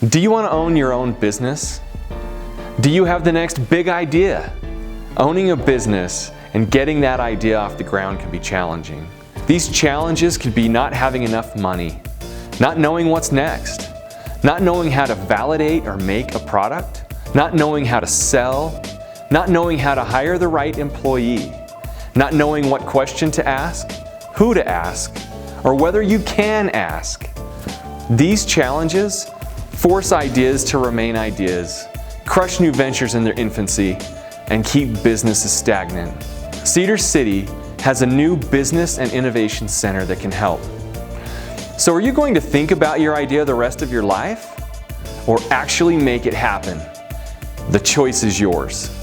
Do you want to own your own business? Do you have the next big idea? Owning a business and getting that idea off the ground can be challenging. These challenges could be not having enough money, not knowing what's next, not knowing how to validate or make a product, not knowing how to sell, not knowing how to hire the right employee, not knowing what question to ask, who to ask, or whether you can ask. These challenges force ideas to remain ideas, crush new ventures in their infancy, and keep businesses stagnant. Cedar City has a new business and innovation center that can help. So are you going to think about your idea the rest of your life, or actually make it happen? The choice is yours.